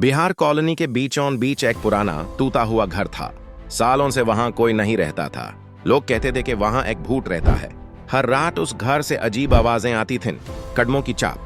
Bihar colony के बीच on बीच एक पुराना टूटा हुआ घर था। सालों से वहां कोई नहीं रहता था। लोग कहते थे कि वहां एक भूत रहता है। हर रात उस घर से अजीब आवाजें आती थीं, कदमों की चाप,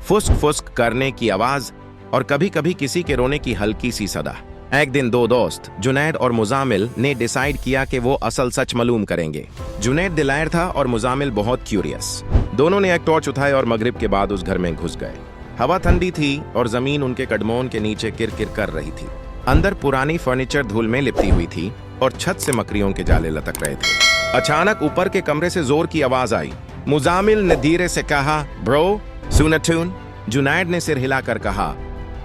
फुस्क फुस्क करने की आवाज और कभी कभी किसी के रोने की हल्की सी सदा। एक दिन दो दोस्त जुनैद और मुजामिल ने डिसाइड किया कि वो असल सच मालूम करेंगे। जुनैद दिलायर था और मुजामिल बहुत क्यूरियस। दोनों ने एक टॉर्च उठाए और मगरिब के बाद उस घर में घुस गए। हवा ठंडी थी और जमीन उनके कदमों के नीचे किरकिर कर रही थी। अंदर पुरानी फर्नीचर धूल में लिपटी हुई थी और छत से मकड़ियों के जाले लटक रहे थे। अचानक ऊपर के कमरे से जोर की आवाज आई। मुजामिल ने धीरे से कहा, ब्रो सुन ट्यून। जुनैद ने सिर हिलाकर कहा,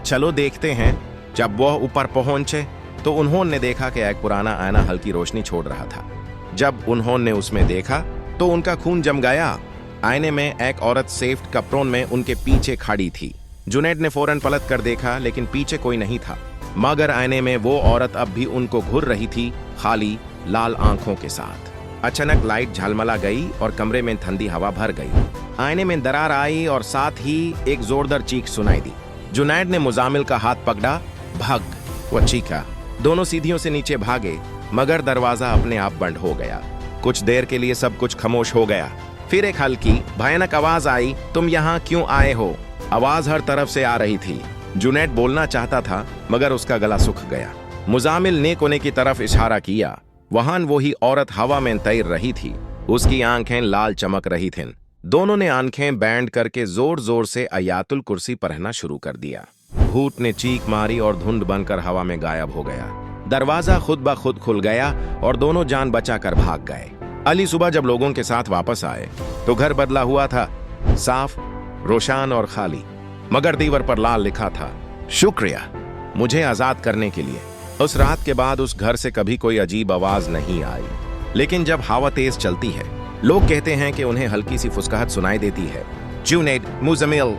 चलो देखते हैं। जब वह ऊपर पहुंचे तो उन्होंने देखा कि एक पुराना आईना हल्की रोशनी छोड़ रहा था। जब उन्होंने उसमें देखा तो उनका खून जम गया। आईने में एक औरत सेफ्ट कपड़ों में उनके पीछे खड़ी थी। जुनैद ने फौरन पलट कर देखा, लेकिन पीछे कोई नहीं था, मगर आईने में वो औरत अब भी उनको घूर रही थी, खाली लाल आंखों के साथ। अचानक लाइट झलमला गई और कमरे में ठंडी हवा भर गई। आईने में दरार आई और साथ ही एक जोरदार चीख सुनाई दी। जुनैद ने मुजामिल का हाथ पकड़ा। भाग, वो चीखा। दोनों सीढ़ियों से नीचे भागे, मगर दरवाजा अपने आप बंद हो गया। कुछ देर के लिए सब कुछ खामोश हो गया। फिर एक हल्की भयानक आवाज आई, तुम यहाँ क्यों आए हो? आवाज हर तरफ से आ रही थी। जुनैद बोलना चाहता था, मगर उसका गला सूख गया। मुजामिल ने कोने की तरफ इशारा किया। वहां वही औरत हवा में तैर रही थी। उसकी आंखें लाल चमक रही थीं। दोनों ने आंखें बैंड करके जोर जोर से आयातुल कुर्सी पढ़ना शुरू कर दिया। भूत ने चीख मारी और धुंध बनकर हवा में गायब हो गया। दरवाजा खुद ब खुद खुल गया और दोनों जान बचाकर भाग गए। अली सुबह जब लोगों के साथ वापस आए तो घर बदला हुआ था, साफ, रोशन और खाली, मगर दीवार पर लाल लिखा था, शुक्रिया मुझे आजाद करने के लिए। उस रात के बाद उस घर से कभी कोई अजीब आवाज नहीं आई, लेकिन जब हवा तेज चलती है, लोग कहते हैं कि उन्हें हल्की सी फुसकाहट सुनाई देती है। जुनैद, मुजामिल,